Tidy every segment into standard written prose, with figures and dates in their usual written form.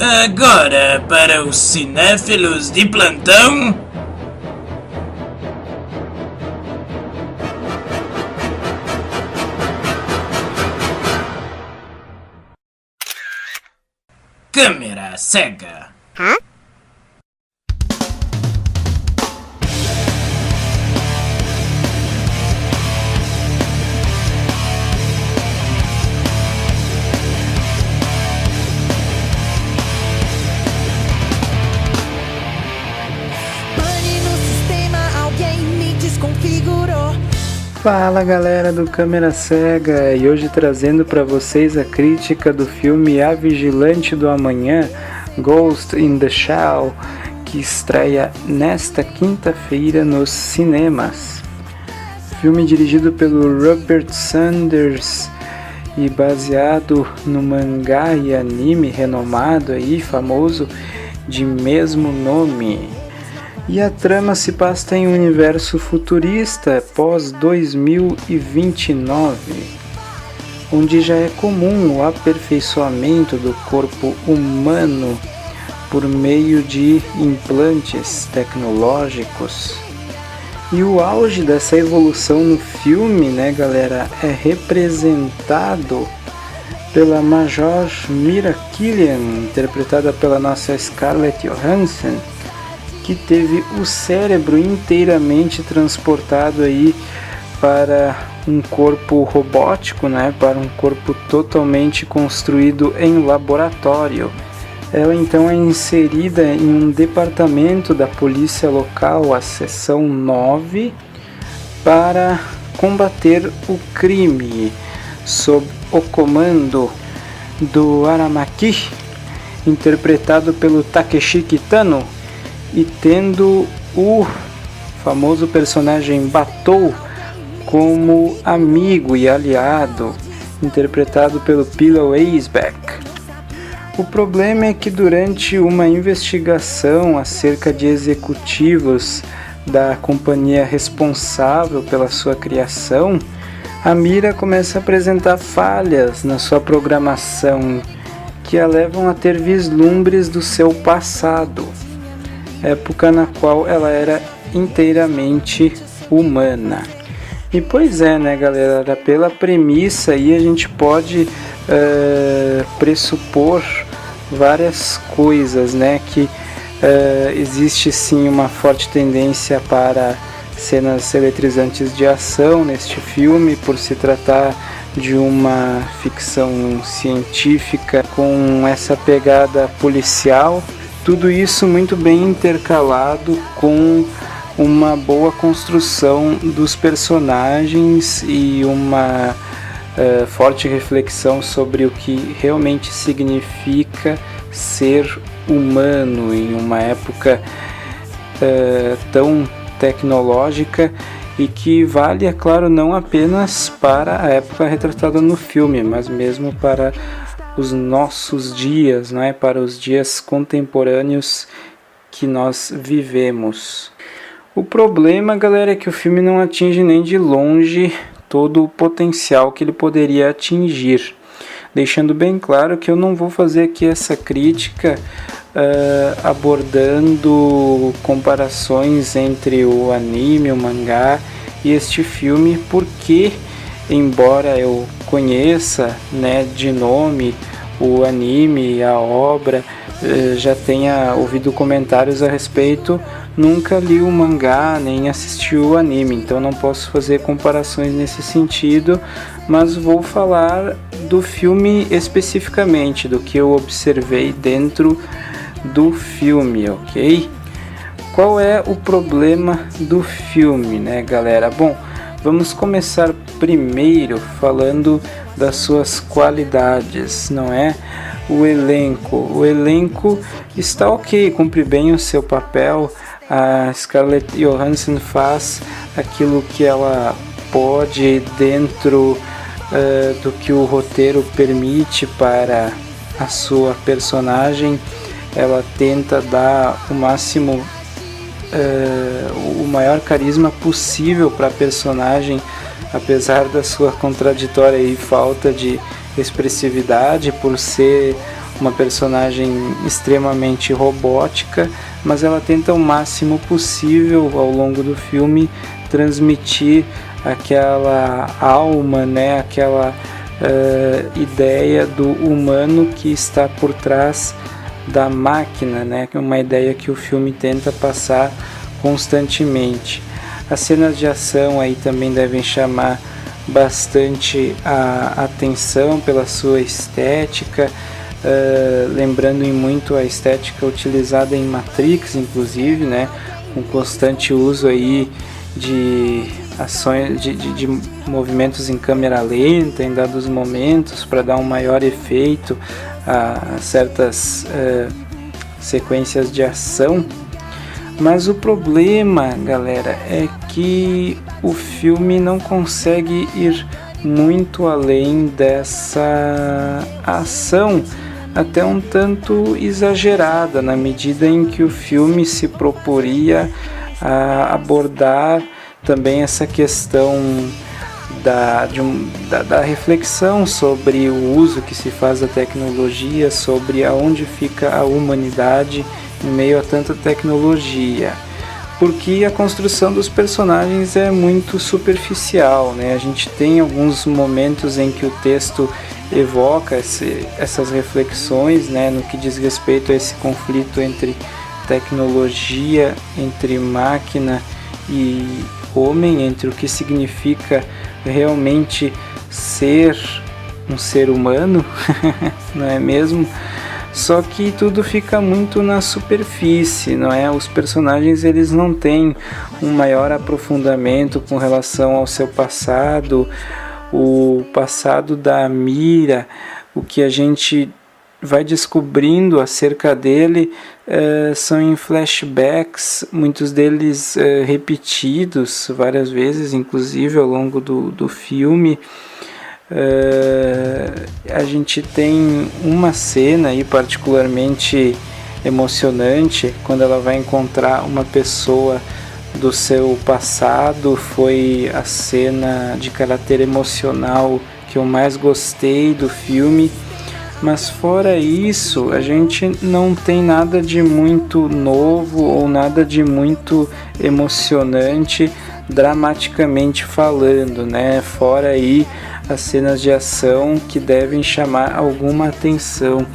Agora, para os cinéfilos de plantão... Câmera cega. Hã? Fala galera do Câmera Cega, e hoje trazendo para vocês a crítica do filme A Vigilante do Amanhã, Ghost in the Shell, que estreia nesta quinta-feira nos cinemas. Filme dirigido pelo Robert Sanders e baseado no mangá e anime renomado aí, famoso, de mesmo nome. E a trama se passa em um universo futurista pós-2029, onde já é comum o aperfeiçoamento do corpo humano por meio de implantes tecnológicos. E o auge dessa evolução no filme, né, galera, é representado pela Major Mira Killian, interpretada pela nossa Scarlett Johansson, que teve o cérebro inteiramente transportado aí para um corpo robótico, né, para um corpo totalmente construído em laboratório. Ela então é inserida em um departamento da polícia local, a seção 9, para combater o crime, sob o comando do Aramaki, interpretado pelo Takeshi Kitano, e tendo o famoso personagem Batou como amigo e aliado, interpretado pelo Pillow Azebeck. O problema é que durante uma investigação acerca de executivos da companhia responsável pela sua criação, a Mira começa a apresentar falhas na sua programação que a levam a ter vislumbres do seu passado, época na qual ela era inteiramente humana. E pois é, né, galera, pela premissa aí a gente pode pressupor várias coisas, né, que existe sim uma forte tendência para cenas eletrizantes de ação neste filme, por se tratar de uma ficção científica com essa pegada policial. Tudo isso muito bem intercalado com uma boa construção dos personagens e uma forte reflexão sobre o que realmente significa ser humano em uma época tão tecnológica, e que vale, é claro, não apenas para a época retratada no filme, mas mesmo para os nossos dias, não é? Para os dias contemporâneos que nós vivemos. O problema, galera, é que o filme não atinge nem de longe todo o potencial que ele poderia atingir. Deixando bem claro que eu não vou fazer aqui essa crítica abordando comparações entre o anime, o mangá e este filme, porque, embora eu conheça, né, de nome o anime, a obra, já tenha ouvido comentários a respeito, nunca li o mangá nem assisti o anime, então não posso fazer comparações nesse sentido, mas vou falar do filme especificamente, do que eu observei dentro do filme, ok? Qual é o problema do filme, né, galera? Bom, vamos começar primeiro falando das suas qualidades, não é? O elenco está ok, cumpre bem o seu papel. A Scarlett Johansson faz aquilo que ela pode dentro do que o roteiro permite para a sua personagem. Ela tenta dar o máximo, o maior carisma possível para a personagem, apesar da sua contraditória e falta de expressividade, por ser uma personagem extremamente robótica, mas ela tenta o máximo possível ao longo do filme transmitir aquela alma, né, aquela ideia do humano que está por trás da máquina, né, uma ideia que o filme tenta passar constantemente. As cenas de ação aí também devem chamar bastante a atenção pela sua estética, lembrando em muito a estética utilizada em Matrix, inclusive, né, com constante uso aí de ações, de movimentos em câmera lenta em dados momentos para dar um maior efeito a certas sequências de ação. Mas o problema, galera, é que o filme não consegue ir muito além dessa ação, até um tanto exagerada, na medida em que o filme se proporia a abordar também essa questão da reflexão sobre o uso que se faz da tecnologia, sobre aonde fica a humanidade em meio a tanta tecnologia, porque a construção dos personagens é muito superficial, né? A gente tem alguns momentos em que o texto evoca essas reflexões, né, no que diz respeito a esse conflito entre tecnologia, entre máquina e homem, entre o que significa realmente ser um ser humano, não é mesmo? Só que tudo fica muito na superfície, não é? Os personagens, eles não têm um maior aprofundamento com relação ao seu passado, o passado da Mira, o que a gente vai descobrindo acerca dele são em flashbacks, muitos deles repetidos várias vezes, inclusive ao longo do filme. A gente tem uma cena aí particularmente emocionante quando ela vai encontrar uma pessoa do seu passado. Foi a cena de caráter emocional que eu mais gostei do filme, mas fora isso a gente não tem nada de muito novo ou nada de muito emocionante dramaticamente falando, né? Fora aí as cenas de ação que devem chamar alguma atenção.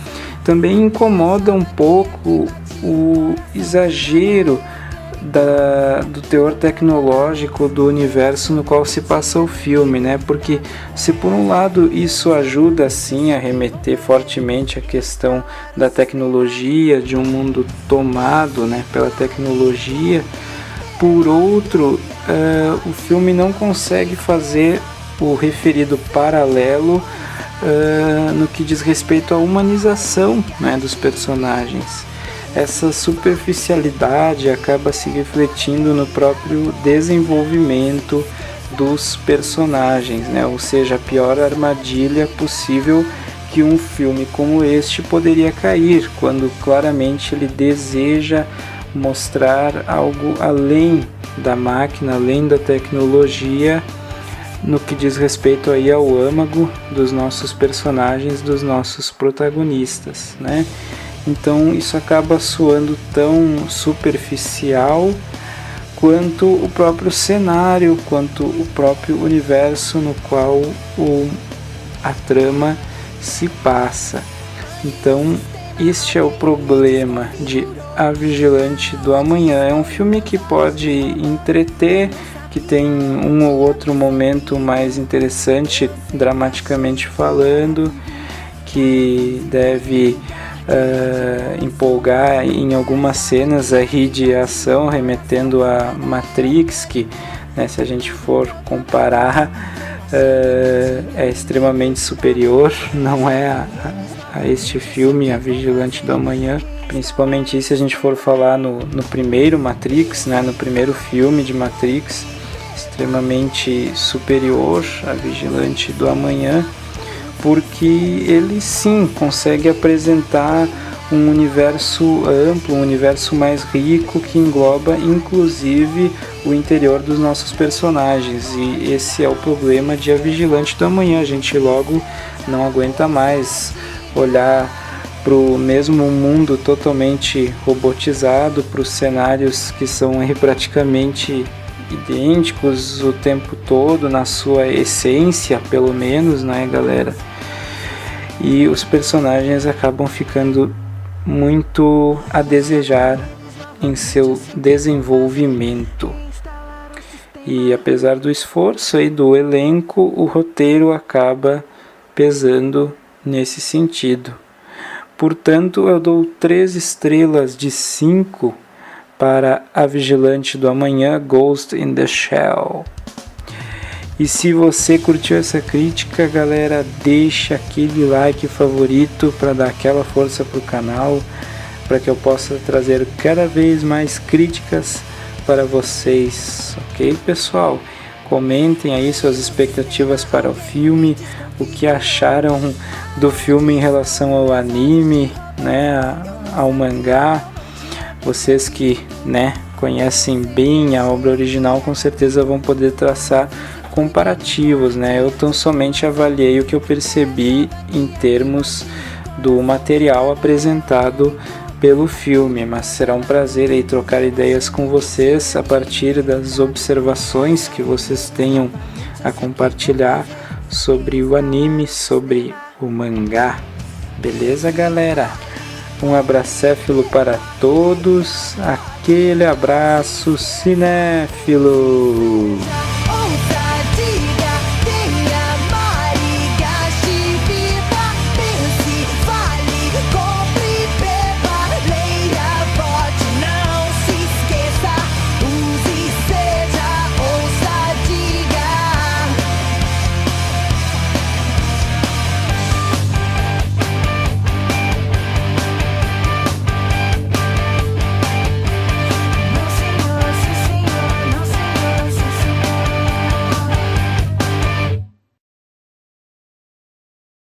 Também incomoda um pouco o exagero do teor tecnológico do universo no qual se passa o filme, né? Porque se por um lado isso ajuda sim a remeter fortemente a questão da tecnologia, de um mundo tomado, né, pela tecnologia, por outro, o filme não consegue fazer o referido paralelo no que diz respeito à humanização, né, dos personagens. Essa superficialidade acaba se refletindo no próprio desenvolvimento dos personagens, né? Ou seja, a pior armadilha possível que um filme como este poderia cair, quando claramente ele deseja mostrar algo além da máquina, além da tecnologia, no que diz respeito aí ao âmago dos nossos personagens, dos nossos protagonistas, né? Então isso acaba soando tão superficial quanto o próprio cenário, quanto o próprio universo no qual a trama se passa. Então este é o problema de A Vigilante do Amanhã. É um filme que pode entreter, que tem um ou outro momento mais interessante dramaticamente falando, que deve empolgar em algumas cenas aí de ação, remetendo a Matrix, que, né, se a gente for comparar, é extremamente superior, não é a este filme, A Vigilante do Amanhã. Principalmente se a gente for falar no primeiro Matrix, né, no primeiro filme de Matrix, extremamente superior a Vigilante do Amanhã, porque ele sim consegue apresentar um universo amplo, um universo mais rico, que engloba inclusive o interior dos nossos personagens. E esse é o problema de A Vigilante do Amanhã. A gente logo não aguenta mais olhar para o mesmo mundo totalmente robotizado, para os cenários que são aí praticamente idênticos o tempo todo, na sua essência, pelo menos, né, galera? E os personagens acabam ficando muito a desejar em seu desenvolvimento. E apesar do esforço aí do elenco, o roteiro acaba pesando nesse sentido. Portanto, eu dou 3 estrelas de 5 para A Vigilante do Amanhã, Ghost in the Shell. E se você curtiu essa crítica, galera, deixa aquele like favorito para dar aquela força pro canal, para que eu possa trazer cada vez mais críticas para vocês, ok, pessoal? Comentem aí suas expectativas para o filme, o que acharam do filme em relação ao anime, né, ao mangá. Vocês que, né, conhecem bem a obra original, com certeza vão poder traçar comparativos, né? Eu tão somente avaliei o que eu percebi em termos do material apresentado pelo filme, mas será um prazer aí trocar ideias com vocês a partir das observações que vocês tenham a compartilhar sobre o anime, sobre o mangá. Beleza, galera? Um abracéfilo para todos, aquele abraço cinéfilo!